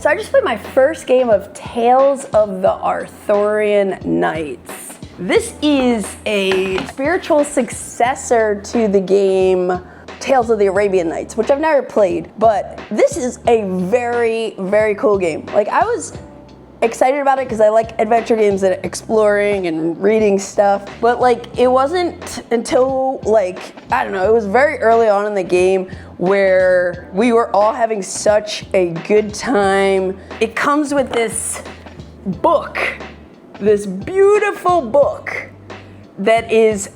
So I just played my first game of Tales of the Arthurian Knights. This is a spiritual successor to the game Tales of the Arabian Nights, which I've never played, but this is a very, very cool game. Like, I was excited about it because I like adventure games and exploring and reading stuff, but like, it wasn't until like, I don't know, it was very early on in the game where we were all having such a good time. It comes with this book, this beautiful book that is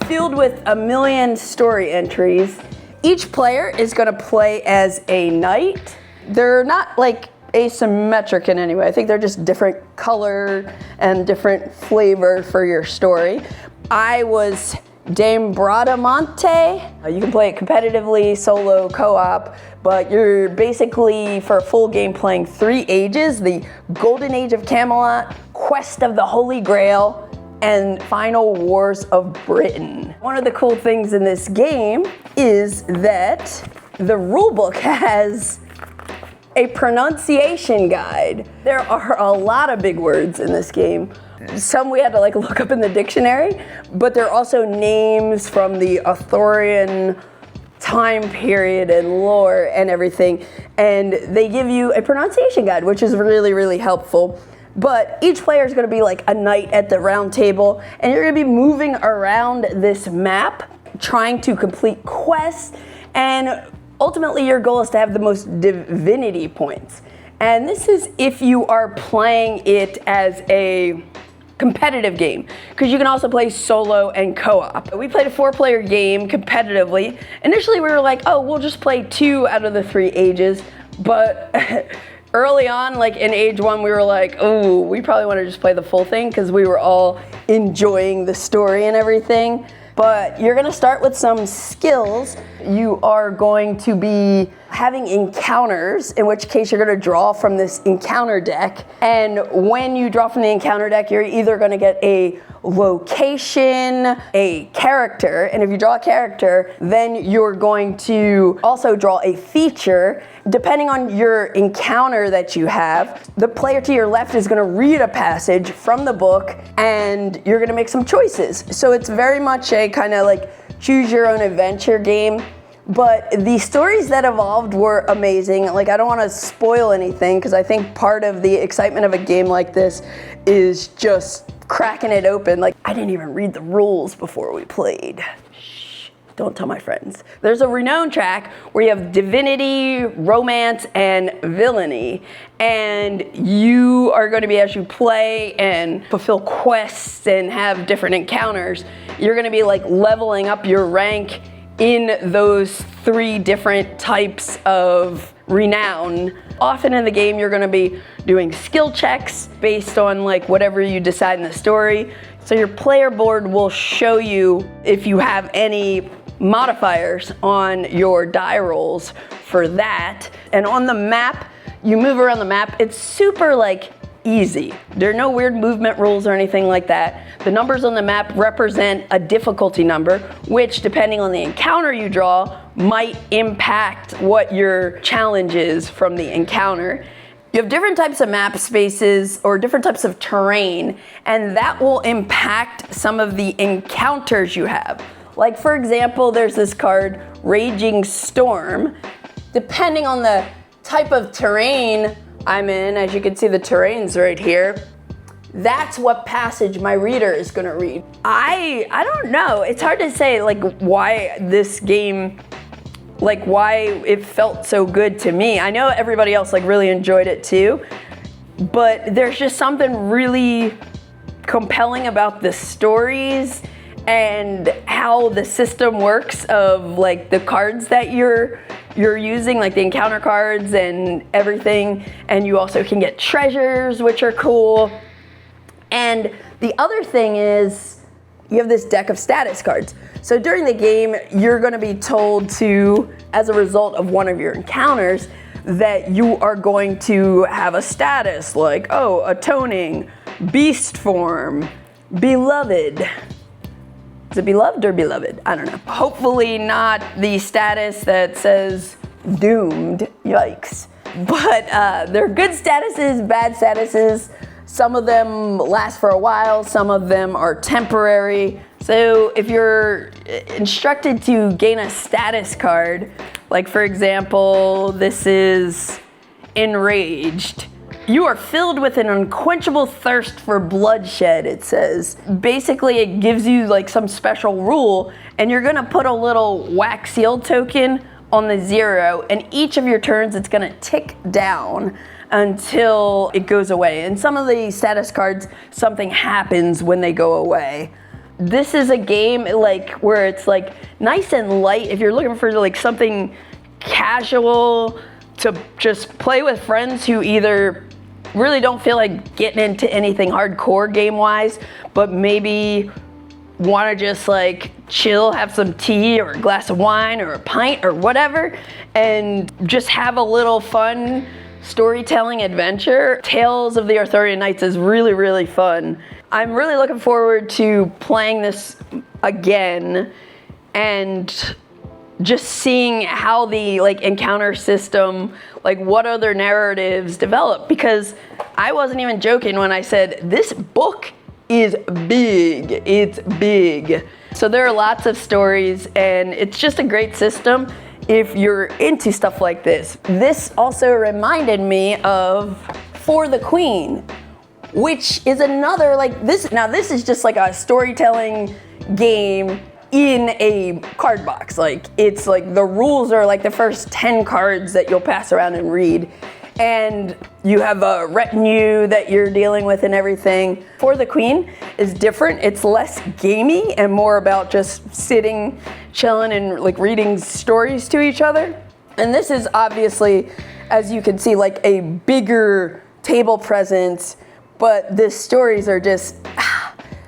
filled with a million story entries. Each player is gonna play as a knight. They're not like asymmetric in any way. I think they're just different color and different flavor for your story. I was Dame Bradamante. You can play it competitively, solo, co-op, but you're basically, for a full game, playing 3 ages: the Golden Age of Camelot, Quest of the Holy Grail, and Final Wars of Britain. One of the cool things in this game is that the rulebook has a pronunciation guide. There are a lot of big words in this game. Some we had to like look up in the dictionary, but there are also names from the Arthurian time period and lore and everything, and they give you a pronunciation guide, which is really, really helpful. But each player is going to be like a knight at the round table, and you're going to be moving around this map, trying to complete quests, and ultimately your goal is to have the most divinity points. And this is if you are playing it as a competitive game, because you can also play solo and co-op. We played a 4-player game competitively. Initially we were like, oh, we'll just play 2 out of the 3 ages, but early on, like in age 1, we were like, oh, we probably want to just play the full thing because we were all enjoying the story and everything. But you're gonna start with some skills. You are going to be having encounters, in which case you're gonna draw from this encounter deck. And when you draw from the encounter deck, you're either gonna get a location, a character, and if you draw a character, then you're going to also draw a feature. Depending on your encounter that you have, the player to your left is gonna read a passage from the book, and you're gonna make some choices. So it's very much a kind of like choose your own adventure game. But the stories that evolved were amazing. Like, I don't want to spoil anything because I think part of the excitement of a game like this is just cracking it open. Like, I didn't even read the rules before we played. Shh, don't tell my friends. There's a renown track where you have divinity, romance, and villainy. And you are going to be, as you play and fulfill quests and have different encounters, you're going to be like leveling up your rank in those 3 different types of renown. Often in the game, you're gonna be doing skill checks based on like whatever you decide in the story. So your player board will show you if you have any modifiers on your die rolls for that. And on the map, you move around the map, it's super like easy. There are no weird movement rules or anything like that. The numbers on the map represent a difficulty number, which depending on the encounter you draw, might impact what your challenge is from the encounter. You have different types of map spaces or different types of terrain, and that will impact some of the encounters you have. Like, for example, there's this card, Raging Storm. Depending on the type of terrain I'm in, as you can see the terrain's right here, that's what passage my reader is gonna read. I don't know, it's hard to say like why this game, like why it felt so good to me. I know everybody else like really enjoyed it too, but there's just something really compelling about the stories and how the system works of like the cards that you're using, like the encounter cards and everything. And you also can get treasures, which are cool. And the other thing is you have this deck of status cards. So during the game, you're gonna be told to, as a result of one of your encounters, that you are going to have a status like, oh, atoning, beast form, beloved. Is it beloved or beloved? I don't know. Hopefully not the status that says doomed, yikes. But they're good statuses, bad statuses. Some of them last for a while, some of them are temporary. So if you're instructed to gain a status card, like for example, this is Enraged. You are filled with an unquenchable thirst for bloodshed, it says. Basically, it gives you like some special rule, and you're gonna put a little wax seal token on the 0, and each of your turns it's gonna tick down until it goes away. And some of the status cards, something happens when they go away. This is a game like where it's like nice and light if you're looking for like something casual to just play with friends who either really don't feel like getting into anything hardcore game-wise, but maybe want to just like chill, have some tea or a glass of wine or a pint or whatever, and just have a little fun storytelling adventure. Tales of the Arthurian Knights is really, really fun. I'm really looking forward to playing this again and just seeing how the like encounter system, like what other narratives develop, because I wasn't even joking when I said this book is big. It's big. So there are lots of stories, and it's just a great system if you're into stuff like this. This also reminded me of For the Queen, which is another like this. Now this is just like a storytelling game in a card box. Like it's like the rules are like the first 10 cards that you'll pass around and read, and you have a retinue that you're dealing with and everything. For the Queen is different. It's less gamey and more about just sitting, chilling, and like reading stories to each other. And this is obviously, as you can see, like a bigger table presence, but the stories are just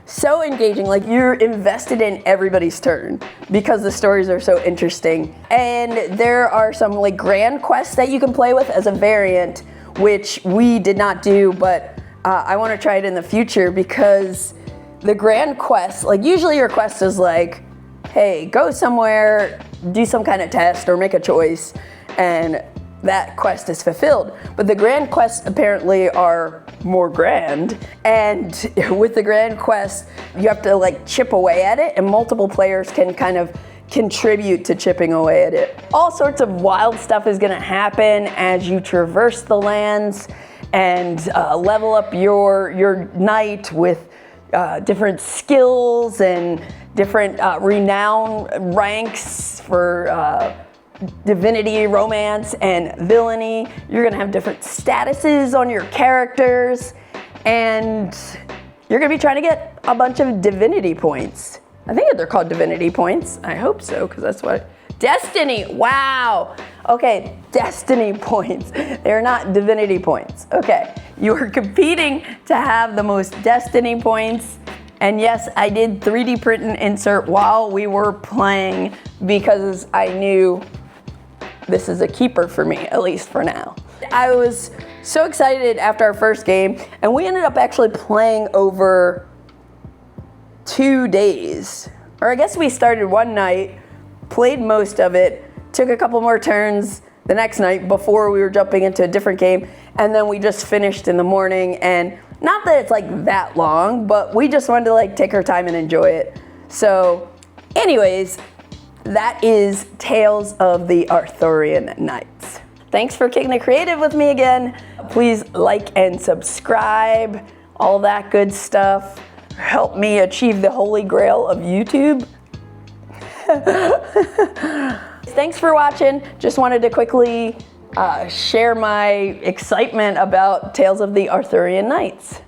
so engaging. Like you're invested in everybody's turn because the stories are so interesting. And there are some like grand quests that you can play with as a variant, which we did not do, but I want to try it in the future, because the grand quest, like usually your quest is like, hey, go somewhere, do some kind of test or make a choice, and that quest is fulfilled. But the grand quests apparently are more grand, and with the grand quest you have to like chip away at it, and multiple players can kind of contribute to chipping away at it. All sorts of wild stuff is going to happen as you traverse the lands and level up your knight with different skills and different renown ranks for divinity, romance, and villainy. You're gonna have different statuses on your characters, and you're gonna be trying to get a bunch of divinity points. I think they're called divinity points. I hope so, because that's what... Destiny, wow. Okay, destiny points. They're not divinity points. Okay, you are competing to have the most destiny points. And yes, I did 3D print and insert while we were playing, because I knew this is a keeper for me, at least for now. I was so excited after our first game, and we ended up actually playing over 2 days. Or I guess we started one night, played most of it, took a couple more turns the next night before we were jumping into a different game, and then we just finished in the morning. And not that it's like that long, but we just wanted to like take our time and enjoy it. So anyways, that is Tales of the Arthurian Knights. Thanks for kicking it creative with me again. Please like and subscribe, all that good stuff. Help me achieve the holy grail of YouTube. Thanks for watching. Just wanted to quickly share my excitement about Tales of the Arthurian Knights.